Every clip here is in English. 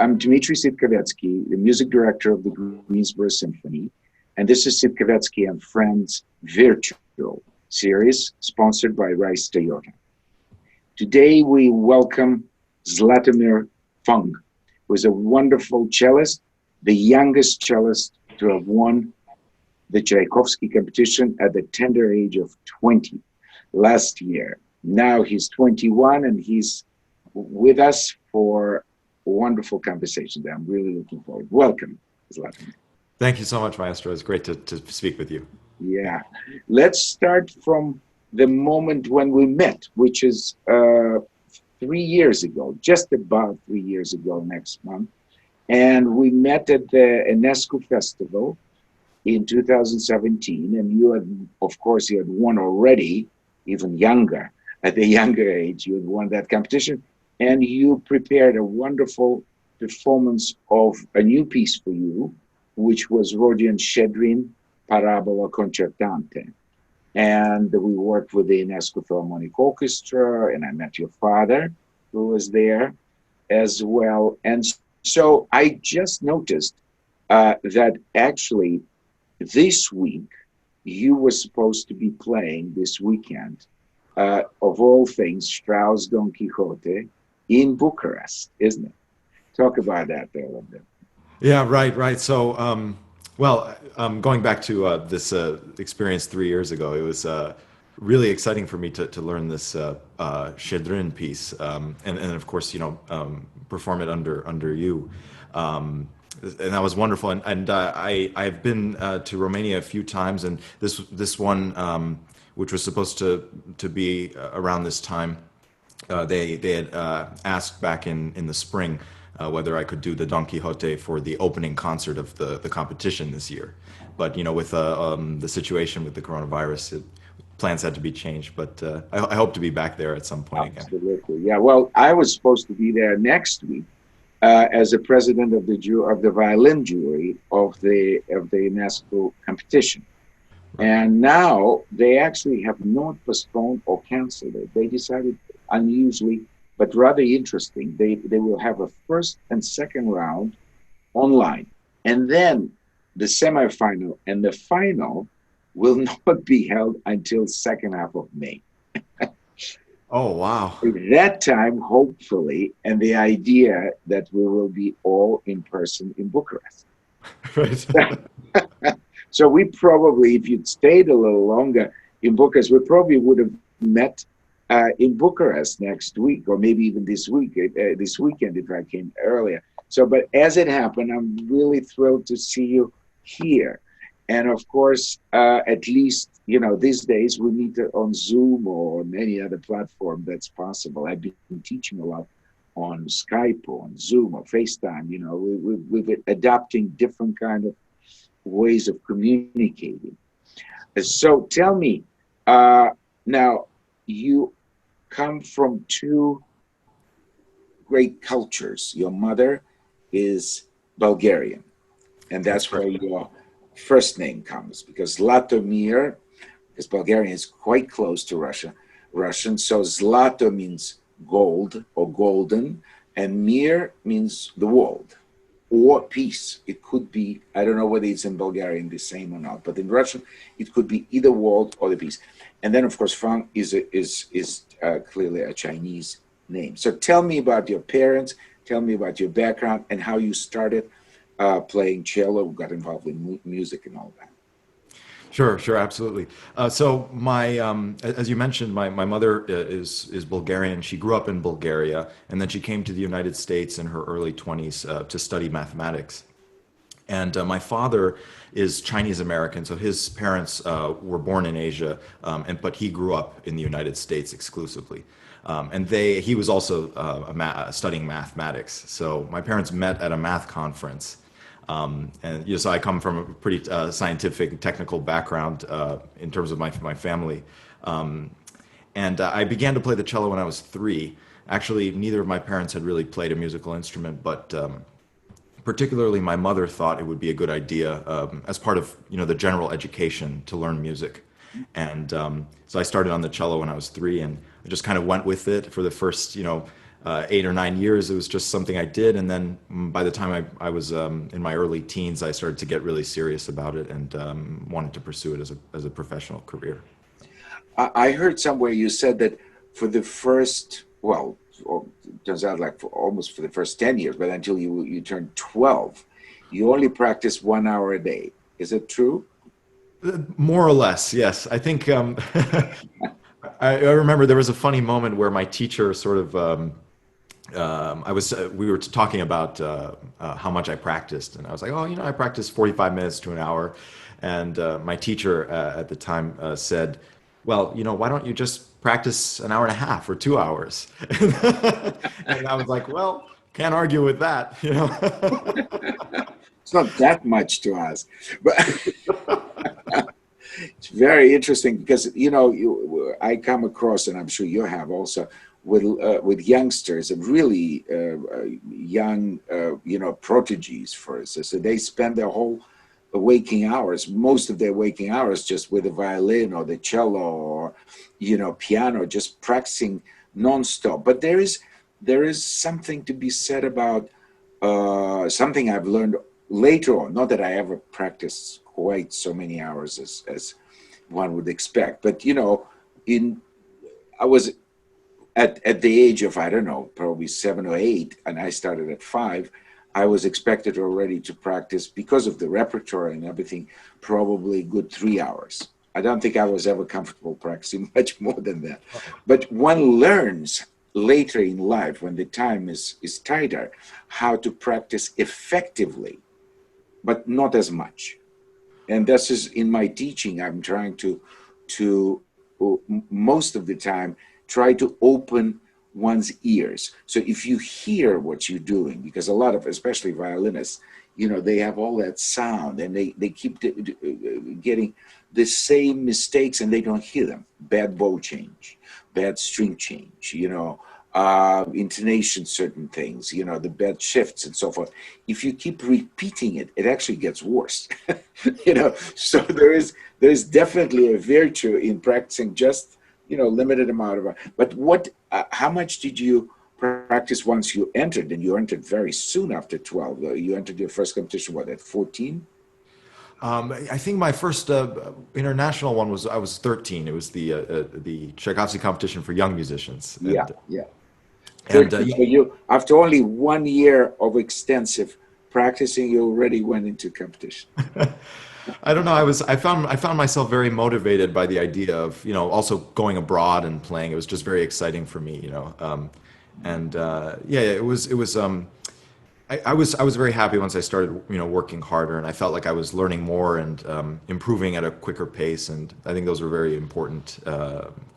I'm Dmitry Sitkovetsky, the music director of the Greensboro Symphony, and this is Sitkovetsky and Friends Virtual series sponsored by Rice Toyota. Today we welcome Zlatomir Fung, who is a wonderful cellist, the youngest cellist to have won the Tchaikovsky competition at the tender age of 20 last year. Now he's 21 and he's with us for a wonderful conversation that I'm really looking forward. Welcome, Zlatomir. Thank you so much, Maestro. It's great to speak with you. Yeah. Let's start from the moment when we met, which is 3 years ago, just about 3 years ago next month. And we met at the UNESCO Festival in 2017. And you had, of course, you had won already, even younger, at the younger age, you had won that competition. And you prepared a wonderful performance of a new piece for you, which was Rodion Shchedrin, Parabola Concertante. And we worked with the UNESCO Philharmonic Orchestra, and I met your father, who was there as well. And so I just noticed that actually this week, you were supposed to be playing this weekend, of all things, Strauss Don Quixote in Bucharest, isn't it? Talk about that there a little bit. Yeah, right. So, going back to this experience 3 years ago, it was really exciting for me to learn this Shchedrin piece, and of course, perform it under you. And that was wonderful. And I've been to Romania a few times, and this one, which was supposed to be around this time, they had asked back in the spring whether I could do the Don Quixote for the opening concert of the competition this year. But with the situation with the coronavirus, plans had to be changed. But I hope to be back there at some point again. Absolutely, yeah. Well, I was supposed to be there next week as the president of the violin jury of the UNESCO competition. And now they actually have not postponed or canceled it. They decided, unusually, but rather interesting, they will have a first and second round online. And then the semifinal and the final will not be held until second half of May. Oh, wow. At that time, hopefully, and the idea that we will be all in person in Bucharest. Right. So we probably, if you'd stayed a little longer in Bucharest, we probably would have met in Bucharest next week, or maybe even this weekend if I came earlier. So, but as it happened, I'm really thrilled to see you here. And of course, at least, these days we meet on Zoom or on any other platform that's possible. I've been teaching a lot on Skype or on Zoom or FaceTime. We've adapting different kind of ways of communicating. So tell me, now you come from two great cultures. Your mother is Bulgarian, and that's where your first name comes, because Zlatomir, because Bulgarian is quite close to Russian. So Zlato means gold or golden, and Mir means the world or peace. It could be, I don't know whether it's in Bulgarian the same or not, but in Russian, it could be either world or the peace. And then, of course, Fung is clearly a Chinese name. So tell me about your parents, tell me about your background and how you started playing cello, got involved in music and all that. Sure, absolutely. So as you mentioned, my mother is Bulgarian. She grew up in Bulgaria, and then she came to the United States in her early 20s to study mathematics. And my father is Chinese American, so his parents were born in Asia, but he grew up in the United States exclusively. And he was also studying mathematics. So my parents met at a math conference. And so I come from a pretty scientific, technical background in terms of my family. And I began to play the cello when I was 3. Actually, neither of my parents had really played a musical instrument, but particularly my mother thought it would be a good idea as part of the general education to learn music. And so I started on the cello when I was 3, and I just kind of went with it for the first 8 or 9 years, it was just something I did. And then by the time I was in my early teens, I started to get really serious about it and wanted to pursue it as a professional career. I heard somewhere you said that for the first, well, it turns out like for almost for the first 10 years, but until you turned 12, you only practice 1 hour a day. Is it true? More or less, yes. I think I remember there was a funny moment where my teacher sort of we were talking about how much I practiced, and I was like, oh, I practice 45 minutes to an hour, and my teacher at the time said, well, why don't you just practice an hour and a half or 2 hours? And I was like, well, can't argue with that. It's not that much to ask, but it's very interesting because I come across, and I'm sure you have also, with youngsters and really young proteges for us. So they spend their whole waking hours, most of their waking hours, just with the violin or the cello or piano, just practicing nonstop. But there is something to be said about something I've learned later on. Not that I ever practiced quite so many hours as one would expect, but I was at the age of, I don't know, probably 7 or 8, and I started at 5. I was expected already to practice, because of the repertoire and everything, probably good 3 hours. I don't think I was ever comfortable practicing much more than that. But one learns later in life, when the time is tighter, how to practice effectively, but not as much. And this is in my teaching. I'm trying to most of the time try to open one's ears. So if you hear what you're doing, because a lot of, especially violinists, they have all that sound, and they keep getting the same mistakes, and they don't hear them. Bad bow change, bad string change, intonation, certain things, the bad shifts and so forth. If you keep repeating it, it actually gets worse. So there's definitely a virtue in practicing just limited amount of. But how much did you practice once you entered? And you entered very soon after 12. You entered your first competition, at 14? I think my first international one I was 13. It was the Tchaikovsky competition for young musicians. Yeah, yeah. So you, after only 1 year of extensive practicing, you already went into competition. I don't know. I found myself very motivated by the idea of also going abroad and playing. It was just very exciting for me. It was. I was very happy once I started working harder, and I felt like I was learning more and improving at a quicker pace. And I think those were very important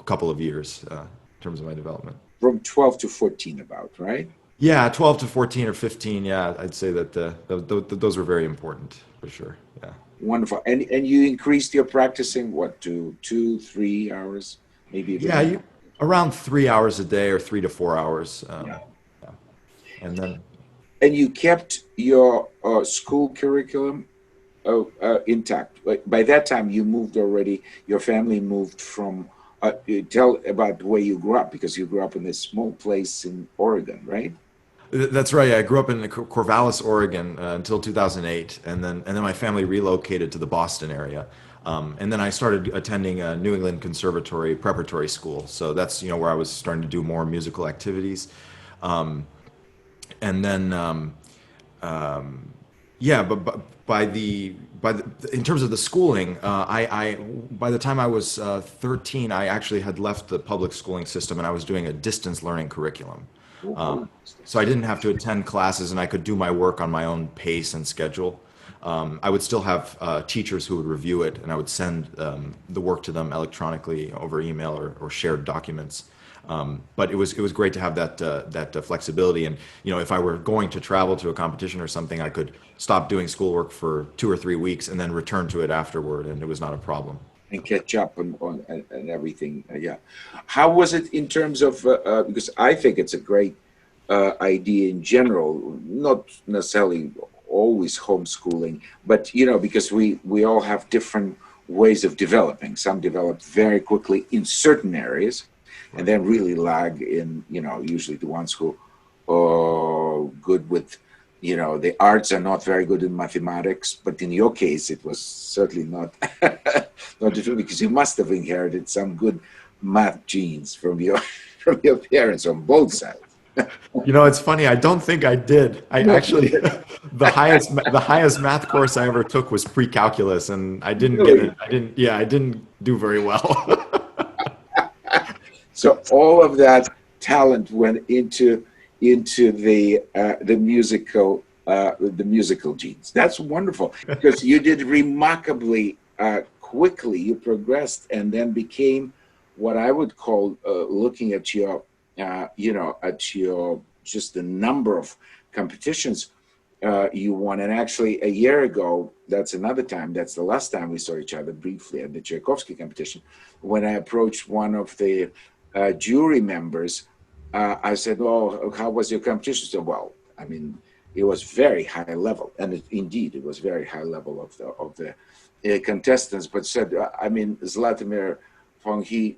couple of years in terms of my development. From 12 to 14, about, right? Yeah, 12 to 14 or 15. Yeah, I'd say that those were very important for sure. Yeah. Wonderful. And you increased your practicing, to 2-3 hours, maybe even more? Around 3 hours a day, or 3 to 4 hours. Yeah. And then. And you kept your school curriculum intact. By that time, you moved already. Your family moved from. Tell about where you grew up, because you grew up in this small place in Oregon, right? That's right. I grew up in Corvallis, Oregon, until 2008, and then my family relocated to the Boston area, and then I started attending New England Conservatory preparatory school. So that's where I was starting to do more musical activities, and then but in terms of the schooling, I by the time I was 13, I actually had left the public schooling system, and I was doing a distance learning curriculum. So I didn't have to attend classes, and I could do my work on my own pace and schedule. I would still have teachers who would review it, and I would send the work to them electronically over email or shared documents. But it was great to have that flexibility, and if I were going to travel to a competition or something, I could stop doing schoolwork for 2 or 3 weeks and then return to it afterward, and it was not a problem. And catch up on everything. Yeah. How was it in terms of, because I think it's a great idea in general, not necessarily always homeschooling, but, because we all have different ways of developing. Some develop very quickly in certain areas and then really lag in, usually the ones who good with, the arts are not very good in mathematics, but in your case, it was certainly not not true, because you must have inherited some good math genes from your from your parents on both sides. It's funny. I don't think I did. I No, actually, the highest math course I ever took was pre-calculus, and I didn't get it. really. I didn't do very well. So all of that talent went into the musical genes. That's wonderful, because you did remarkably quickly. You progressed and then became what I would call, looking at your at your just the number of competitions you won. And actually, a year ago, that's another time. That's the last time we saw each other briefly at the Tchaikovsky competition, when I approached one of the jury members. I said, "Well, how was your competition?" He said, "Well, I mean, it was very high level," and indeed, it was very high level of the contestants. But said, "I mean, Zlatomir Fung, he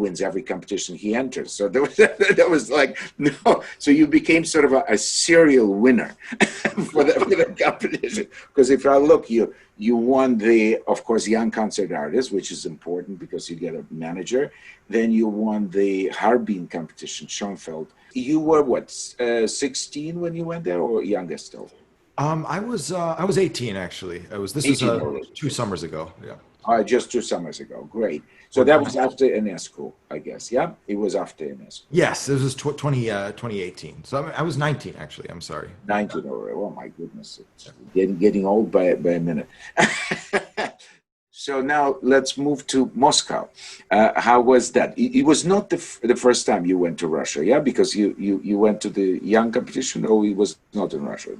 wins every competition he enters." So there was that was like, no. So you became sort of a serial winner for the competition. Because if I look, you won the, of course, young concert artist, which is important because you get a manager. Then you won the Harbin competition, Schoenfeld. You were what, 16 when you went there, or younger still? I was 18 actually. This was 18 already. 2 summers ago. Yeah. Just 2 summers ago. Great. So Or that was after UNESCO, I guess. Yeah, it was after UNESCO. Yes, this was 2018. So I was 19 actually. I'm sorry. 19 already. Oh my goodness, it's getting old by a minute. So now let's move to Moscow. How was that? It was not the first time you went to Russia, yeah? Because you went to the young competition, or it was not in Russia?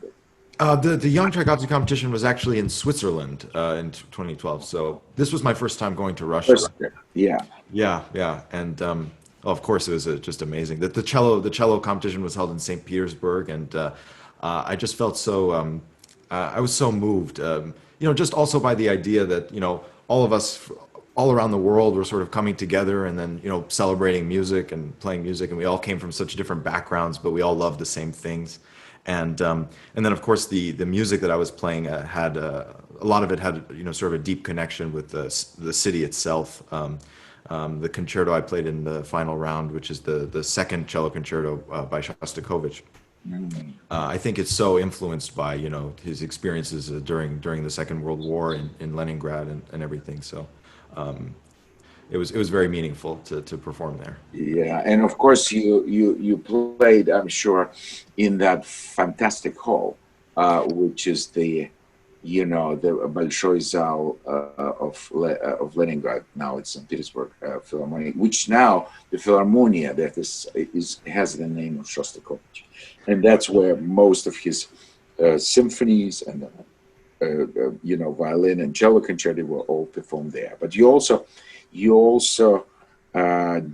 The Young Tchaikovsky competition was actually in Switzerland in 2012. So this was my first time going to Russia. First, yeah. Yeah, yeah, and of course it was just amazing. The cello competition was held in St. Petersburg, and I just felt so I was so moved. Just also by the idea that all of us all around the world were sort of coming together, and then celebrating music and playing music, and we all came from such different backgrounds, but we all loved the same things. And then of course the music that I was playing had a lot of it had sort of a deep connection with the city itself. The concerto I played in the final round, which is the second cello concerto by Shostakovich. I think it's so influenced by his experiences during the Second World War in Leningrad and everything. So it was very meaningful to perform there. Yeah, and of course you played, I'm sure, in that fantastic hall, which is the Большой Zal of Leningrad. Now it's St. Petersburg Philharmonic, which now the Philharmonia that has the name of Shostakovich, and that's where most of his symphonies and violin and cello concerti were all performed there. But you also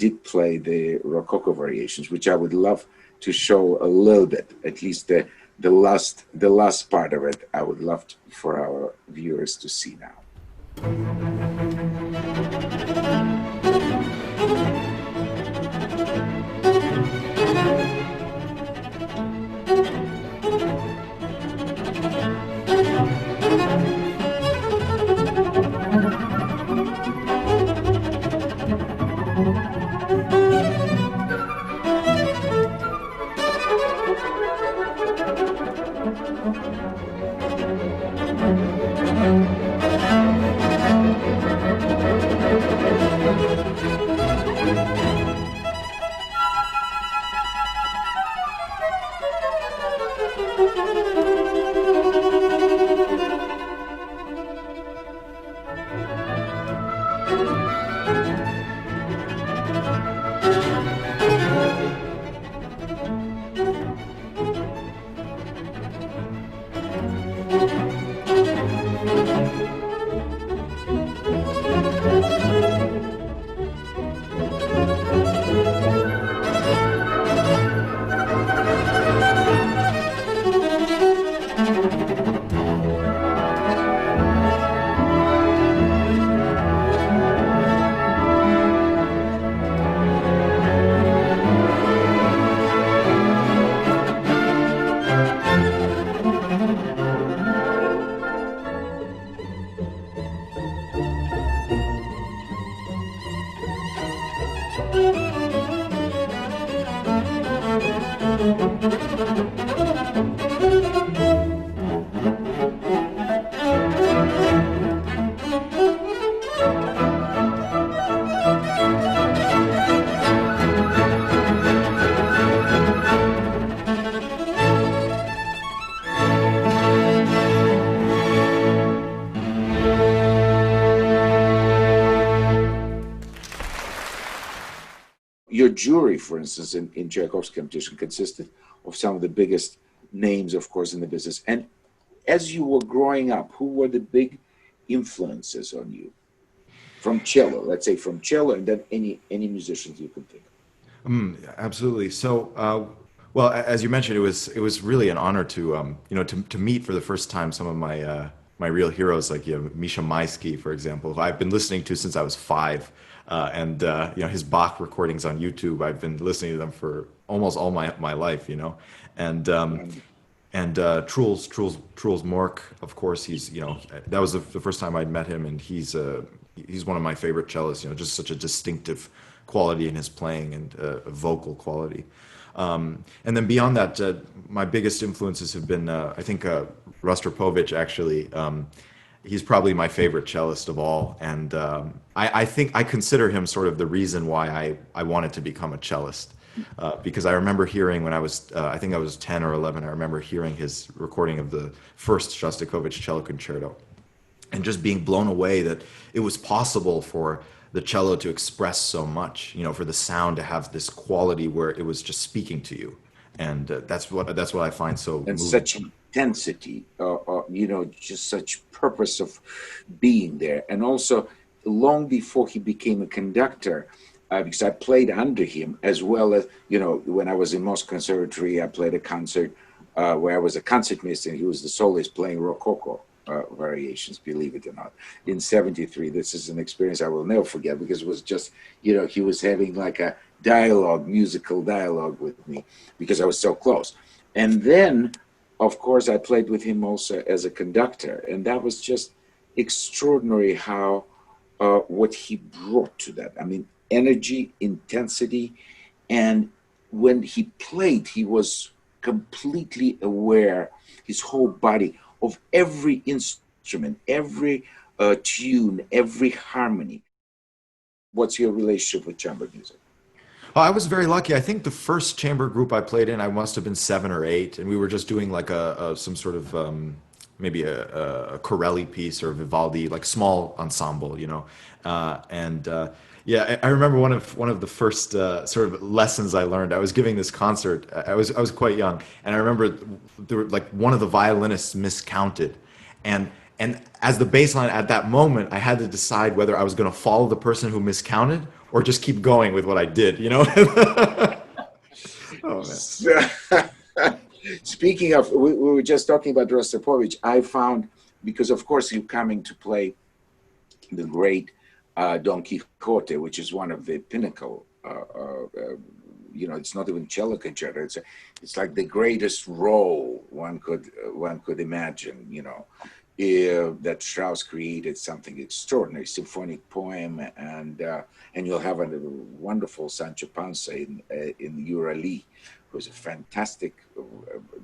did play the Rococo variations, which I would love to show a little bit, at least the last part of it. I would love for our viewers to see now. jury, for instance, in Tchaikovsky competition consisted of some of the biggest names, of course, in the business. And as you were growing up, who were the big influences on you from cello? Let's say from cello, and then any musicians you can think of. Absolutely. So, well, as you mentioned, it was really an honor to to meet for the first time some of my real heroes, like Misha Maisky, for example, who I've been listening to since I was 5, and his Bach recordings on YouTube. I've been listening to them for almost all my life, and Truls Mork, of course, that was the first time I'd met him, and he's one of my favorite cellists. Just such a distinctive quality in his playing and vocal quality. And then beyond that, my biggest influences have been, I think, Rostropovich, actually. He's probably my favorite cellist of all. And I think I consider him sort of the reason why I wanted to become a cellist. Because I remember hearing when I was, I think I was 10 or 11, I remember hearing his recording of the first Shostakovich cello concerto and just being blown away that it was possible for the cello to express so much, for the sound to have this quality where it was just speaking to you. And that's what I find so and moving. Such intensity, just such purpose of being there. And also, long before he became a conductor, because I played under him, as well as, when I was in Moscow Conservatory, I played a concert where I was a concertmaster, and he was the soloist playing Rococo variations, believe it or not, in '73. This is an experience I will never forget, because it was just, he was having like a musical dialogue with me, because I was so close. And then, of course, I played with him also as a conductor, and that was just extraordinary how what he brought to that. I mean, energy, intensity, and when he played, he was completely aware, his whole body, of every instrument, every tune, every harmony. What's your relationship with chamber music? I was very lucky. I think the first chamber group I played in, I must have been 7 or 8, and we were just doing like some sort of maybe a Corelli piece or Vivaldi, like small ensemble, and yeah, I remember one of the first sort of lessons I learned. I was giving this concert. I was quite young, and I remember there were, like, one of the violinists miscounted, and as the bass line at that moment, I had to decide whether I was going to follow the person who miscounted or just keep going with what I did. Oh man. Speaking of, we were just talking about Rostropovich. I found, because of course you're coming to play the great Don Quixote, which is one of the pinnacle, it's not even cello concerto. It's like the greatest role one could imagine, that Strauss created something extraordinary, symphonic poem, and you'll have a wonderful Sancho Panza in Urali, who's a fantastic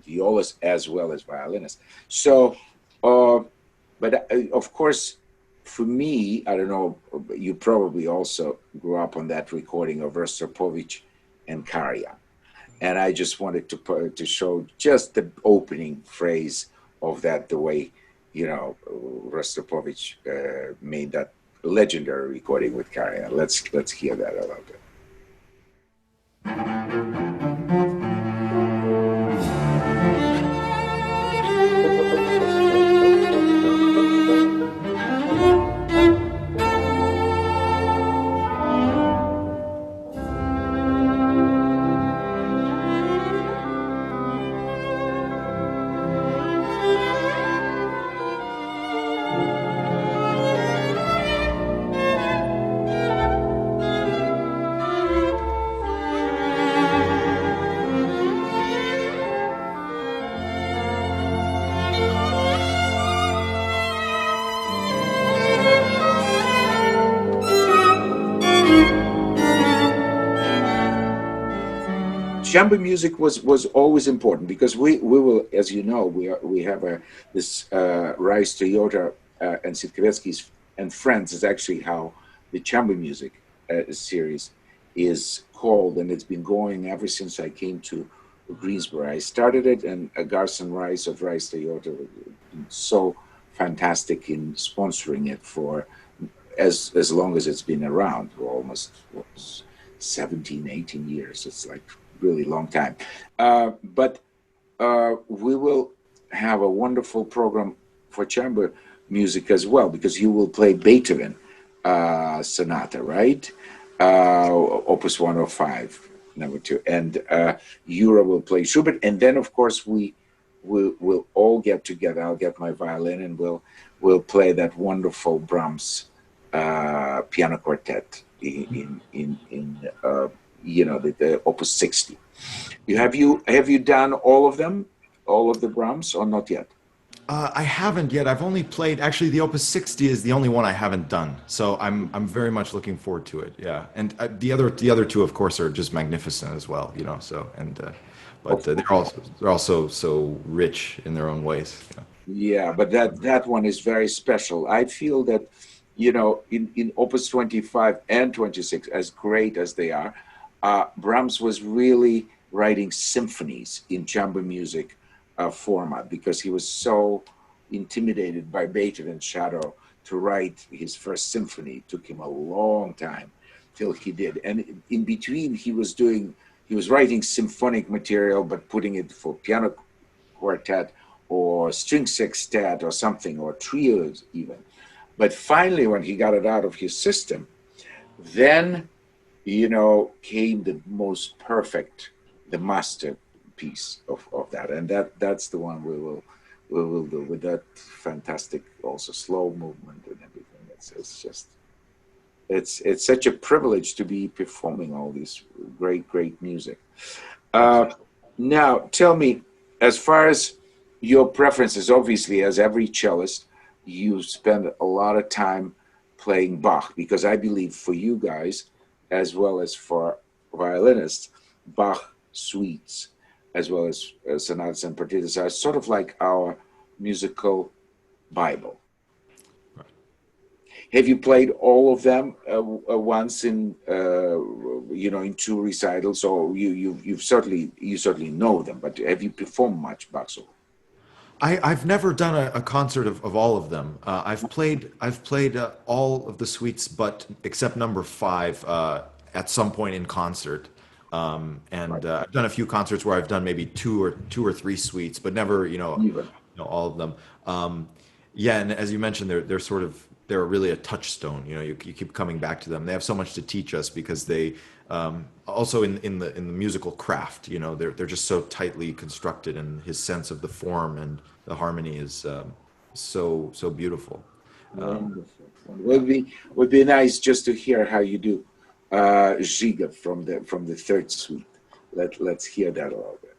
violist as well as violinist. So, but of course, for me, I don't know, you probably also grew up on that recording of Rostropovich and Karajan. And I just wanted to show just the opening phrase of that, the way, Rostropovich made that legendary recording with Karajan. Let's hear that a little bit. Chamber music was always important, because we will, as you know, we have this Rice Toyota and Sitkovetsky's and Friends is actually how the chamber music series is called, and it's been going ever since I came to Greensboro. I started it, and Garson Rice of Rice Toyota was so fantastic in sponsoring it for as long as it's been around, for almost 17, 18 years. It's like really long time. But we will have a wonderful program for chamber music as well, because you will play Beethoven sonata, right? Opus 105, number 2, and Yura will play Schubert, and then of course we'll all get together. I'll get my violin, and we'll play that wonderful Brahms piano quartet in the Opus 60. Have you done all of them, all of the Brahms, or not yet? I haven't yet. I've only played. Actually, the Opus 60 is the only one I haven't done. So I'm very much looking forward to it. Yeah, and the other two, of course, are just magnificent as well. So but they're also so rich in their own ways. Yeah, but that one is very special. I feel that, in Opus 25 and 26, as great as they are, Brahms was really writing symphonies in chamber music format, because he was so intimidated by Beethoven's shadow to write his first symphony. It took him a long time till he did. And in between, he was writing symphonic material, but putting it for piano quartet or string sextet or something, or trios even. But finally, when he got it out of his system, then, came the most perfect, the masterpiece of that. And that's the one we will do, with that fantastic, also slow movement and everything. It's such a privilege to be performing all this great music. Now, tell me, as far as your preferences, obviously, as every cellist, you spend a lot of time playing Bach, because I believe for you guys, as well as for violinists, Bach suites, as well as sonatas and partitas, are sort of like our musical Bible. Right. Have you played all of them once in in 2 recitals, or you certainly know them, but have you performed much Bach? I've never done a concert of all of them. I've played all of the suites, but except number 5 at some point in concert. I've done a few concerts where I've done maybe two or three suites, but never all of them. Yeah, and as you mentioned, they're really a touchstone. You keep coming back to them. They have so much to teach us, because they also in the musical craft. They're just so tightly constructed, and his sense of the form and the harmony is so beautiful. Wonderful. Would be nice just to hear how you do Giga from the 3rd suite. Let's hear that a little bit.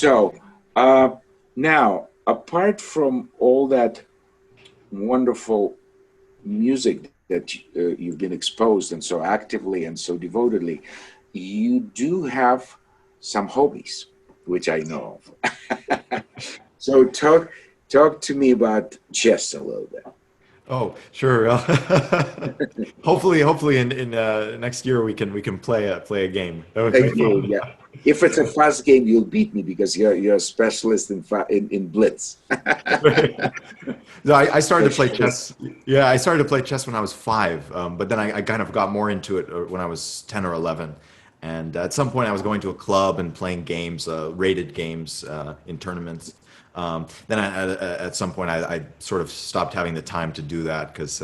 So uh, now, apart from all that wonderful music that you've been exposed and so actively and so devotedly, you do have some hobbies, which I know of. So talk to me about chess a little bit. Oh, sure. Hopefully in next year we can play a game. That would be Okay, fun. yeah. If it's a fast game, you'll beat me because you're a specialist in blitz. No, I started For to play sure. chess. Yeah, I started to play chess when I was 5, but then I kind of got more into it when I was 10 or 11. And at some point, I was going to a club and playing games, rated games in tournaments. Then at some point, I sort of stopped having the time to do that because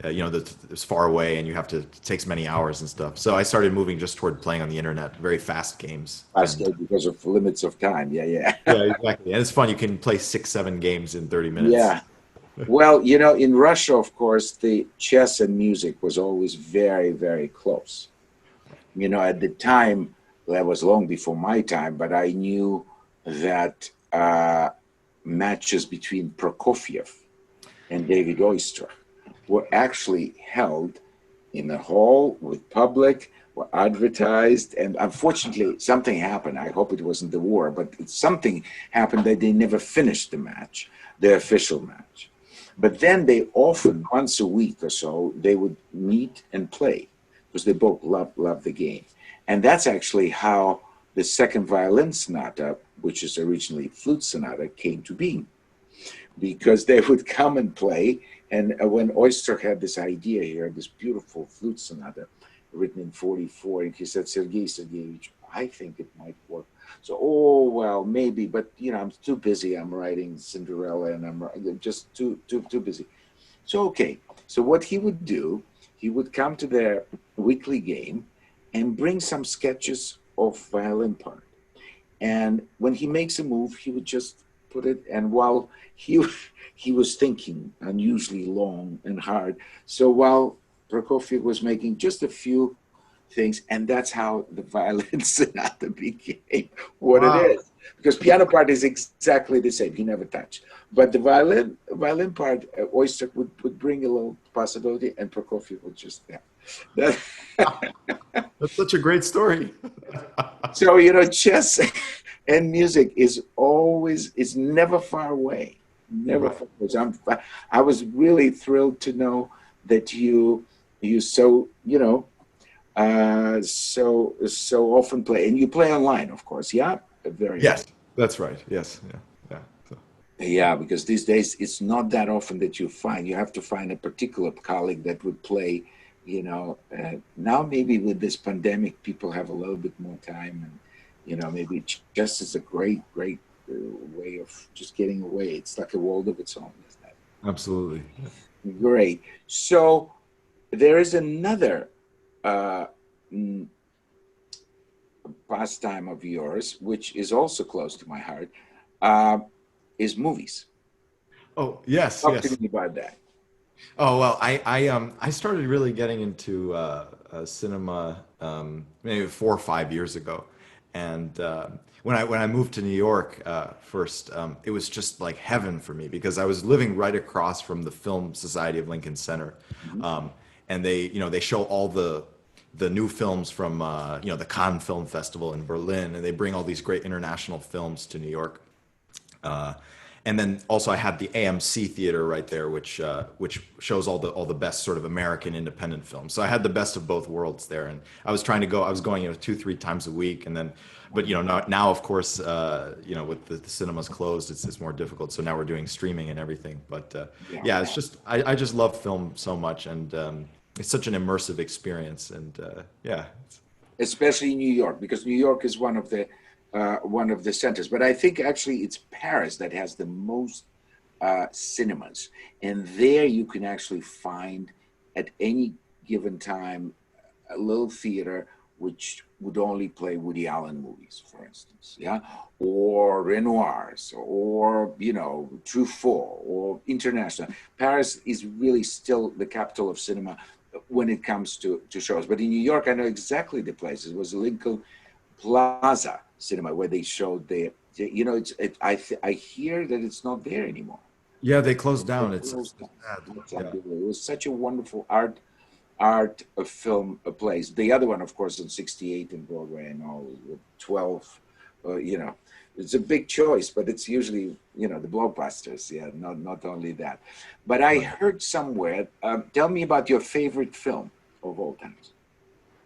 it's far away and you have to it takes many hours and stuff. So I started moving just toward playing on the internet, very fast games. Fast And game because of limits of time. Yeah, yeah. yeah, exactly. And it's fun. You can play 6, 7 games in 30 minutes. Yeah. Well, in Russia, of course, the chess and music was always very, very close. At the time, that was long before my time, but I knew that matches between Prokofiev and David Oyster were actually held in a hall with public, were advertised, and unfortunately, something happened. I hope it wasn't the war, but something happened that they never finished the match, the official match. But then they often, once a week or so, they would meet and play because they both love the game. And that's actually how the second violin sonata, which is originally flute sonata, came to be because they would come and play. And when Oyster had this idea here, this beautiful flute sonata written in 44, and he said, Sergei Sergeyevich, I think it might work. So, oh, well, maybe, but I'm too busy. I'm writing Cinderella and I'm just too busy. So, okay. So what he would do, he would come to their weekly game and bring some sketches of violin part. And when he makes a move, he would just put it. And while he he was thinking unusually long and hard, so while Prokofiev was making just a few things, and that's how the violin sonata became what it Wow. is. Because piano part is exactly the same; he never touched. But the violin part, Oyster would bring a little possibility, and Prokofiev would just yeah. That, That's such a great story. so chess and music is never far away, never Right. far away. So I was really thrilled to know that you so so often play, and you play online, of course. Yeah, very Yes, often. that's right. Yes. Yeah. Yeah. So, Yeah, because these days it's not that often that you have to find a particular colleague that would play. Now maybe with this pandemic, people have a little bit more time, and maybe chess is a great way of just getting away. It's like a world of its own, isn't absolutely. it? Great. So there is another uh, mm, pastime of yours, which is also close to my heart, uh, is movies. Oh, yes, Talk to yes. me about that. Oh well, I started really getting into cinema maybe 4 or 5 years ago, and when I moved to New York first, it was just like heaven for me because I was living right across from the Film Society of Lincoln Center, Mhm. and they show all the new films from the Cannes Film Festival in Berlin, and they bring all these great international films to New York. Uh, and then also I had the AMC theater right there, which shows all the best sort of American independent films. So I had the best of both worlds there, and I was trying to go. I was going 2 3 times a week, and then but now of course with the cinemas closed, it's more difficult. So now we're doing streaming and everything. But Yeah. yeah, it's just I just love film so much, and it's such an immersive experience, and yeah. Especially in New York, because New York is one of the centers. But I think actually it's Paris that has the most cinemas, and there you can actually find at any given time a little theater which would only play Woody Allen movies, for instance, yeah, or Renoir's, or Truffaut, or international. Paris is really still the capital of cinema when it comes to shows. But in New York, I know exactly the places. It was Lincoln Plaza Cinema where they showed You know, I hear that it's not there anymore. Yeah, they closed down. It's Closed down. sad. That's Yeah. unbelievable. It was such a wonderful art of film plays. The other one, of course, in '68 in Broadway and all, with 12, you know, it's a big choice, but it's usually, you know, the blockbusters. Yeah, not only that. But I Right. heard somewhere, tell me about your favorite film of all times.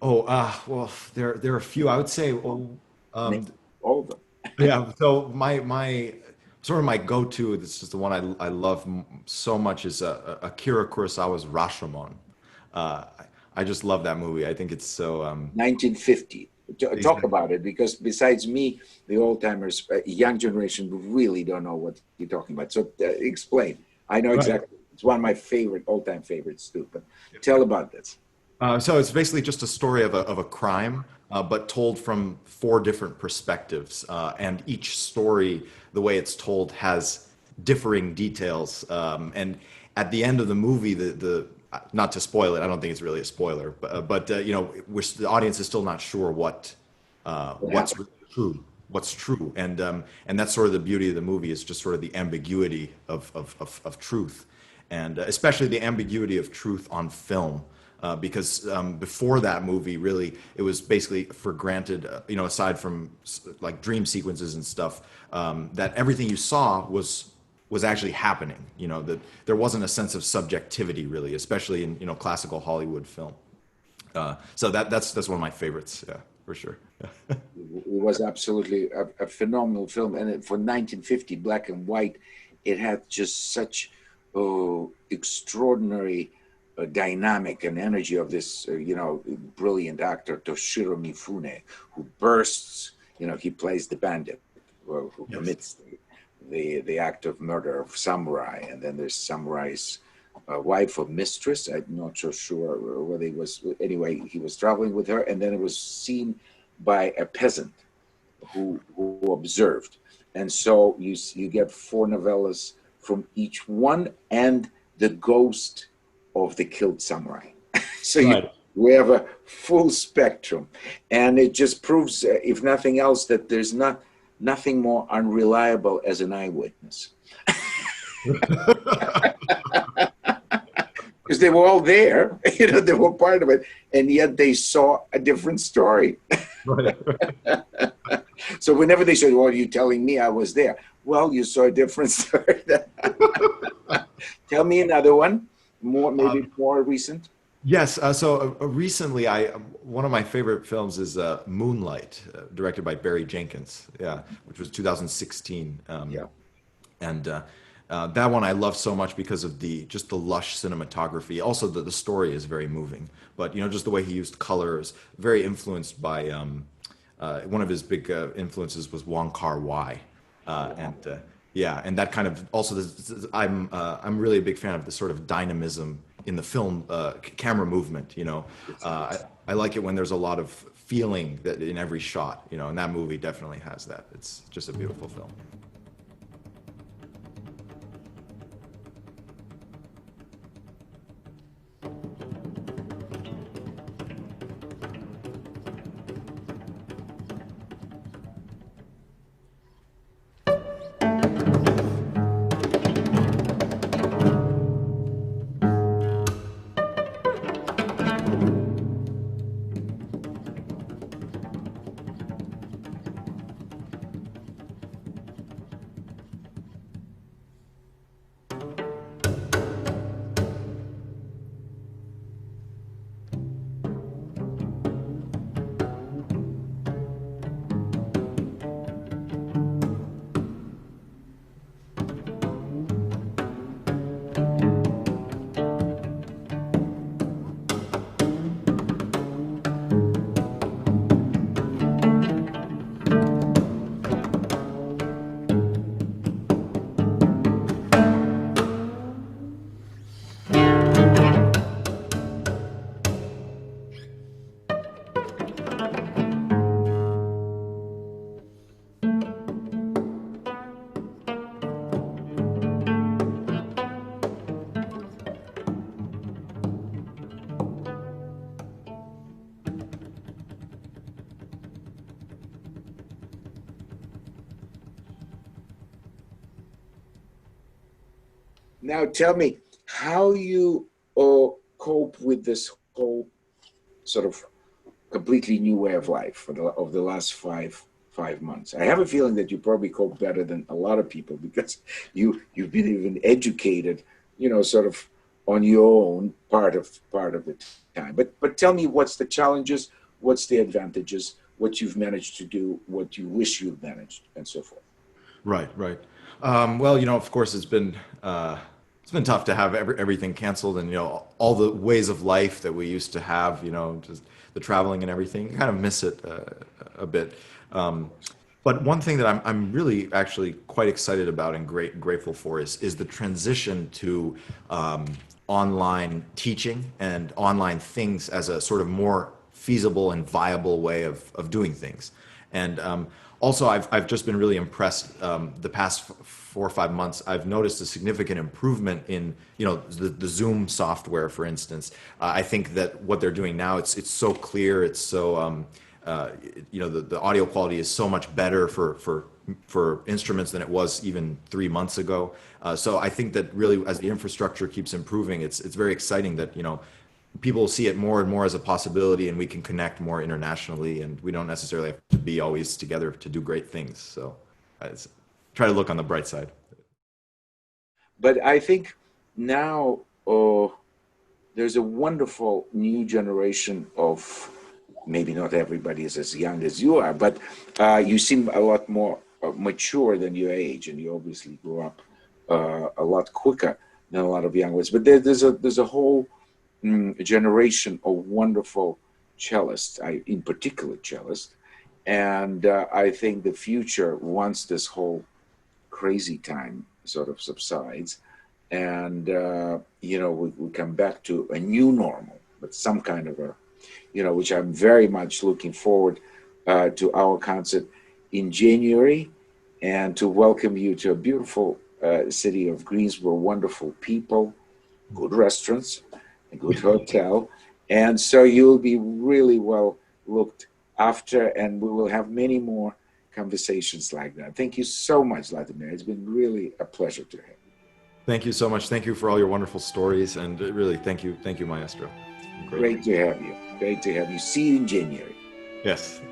Oh, well, there are a few. I would say, oh, Name um, all of them. yeah. So my sort of my go-to. This is the one I love so much is Akira Kurosawa's Rashomon. I just love that movie. I think it's so 1950. Talk exactly about it, because besides me, the old timers, young generation, really don't know what you're talking about. So explain. I know right. exactly. It's one of my favorite, all time favorites too. But tell about this. So it's basically just a story of a crime, but told from four different perspectives. And each story, the way it's told, has differing details. And at the end of the movie, the not to spoil it, I don't think it's really a spoiler, but you know, the audience is still not sure What what's happened? really true, what's true, and that's sort of the beauty of the movie is just sort of the ambiguity of truth, and especially the ambiguity of truth on film. Because before that movie, really, it was basically for granted, you know, aside from like dream sequences and stuff, that everything you saw was actually happening. You know, that there wasn't a sense of subjectivity, really, especially in, you know, classical Hollywood film. So that's one of my favorites, yeah, for sure. It was absolutely a phenomenal film, and for 1950, black and white, it had just such extraordinary dynamic and energy of this, you know, brilliant actor Toshiro Mifune, who bursts. You know, he plays the bandit who Yes. commits the act of murder of samurai, and then there's samurai's wife or mistress. I'm not so sure whether he was. Anyway, he was traveling with her, and then it was seen by a peasant who observed. And so you get four novellas from each one, and the ghost of the killed samurai. So Right. we have a full spectrum, and it just proves, if nothing else, that there's nothing more unreliable as an eyewitness, because they were all there. You know, they were part of it, and yet they saw a different story. Right. So whenever they say, "Well, are you telling me I was there?" Well, you saw a different story. Tell me another one, more maybe more recent. Yes. So recently, I one of my favorite films is Moonlight, directed by Barry Jenkins. Yeah, which was 2016. Yeah, That one I love so much because of the just the lush cinematography. Also, the story is very moving. But you know, just the way he used colors, very influenced by one of his big influences was Wong Kar-wai, and yeah, and that kind of also I'm really a big fan of the sort of dynamism in the film camera movement. You know, it's I like it when there's a lot of feeling that in every shot. You know, and that movie definitely has that. It's just a beautiful film. Now tell me how you cope with this whole sort of completely new way of life of the last five months. I have a feeling that you probably cope better than a lot of people because you've been even educated, sort of on your own part of the time. But tell me, what's the challenges, what's the advantages, what you've managed to do, what you wish you've managed, and so forth. Right, right. Well, of course, it's been tough to have everything canceled, and all the ways of life that we used to have. Just the traveling and everything. You kind of miss it a bit. Um, but one thing that I'm really actually quite excited about and grateful for is the transition to online teaching and online things as a sort of more feasible and viable way of doing things. And also, I've just been really impressed the past 4 or 5 months. I've noticed a significant improvement in the Zoom software, for instance. I think that what they're doing now, it's so clear, it's so the audio quality is so much better for instruments than it was even 3 months ago. So I think that really, as the infrastructure keeps improving, it's very exciting that people see it more and more as a possibility, and we can connect more internationally, and we don't necessarily have to be always together to do great things. So I try to look on the bright side. But I think now there's a wonderful new generation of, maybe not everybody is as young as you are, but you seem a lot more mature than your age, and you obviously grew up a lot quicker than a lot of young ones. But there's a whole generation of wonderful cellists, in particular cellists, and I think the future, once this whole crazy time sort of subsides, and we come back to a new normal, but some kind of a, which I'm very much looking forward to our concert in January, and to welcome you to a beautiful city of Greensboro, wonderful people, good restaurants, a good hotel, and so you'll be really well looked after, and we will have many more conversations like that. Thank you so much, Zlatomir. It's been really a pleasure to have you. Thank you so much. Thank you for all your wonderful stories, and really thank you, Maestro. Great. Great to have you. Great to have you. See you in January. Yes.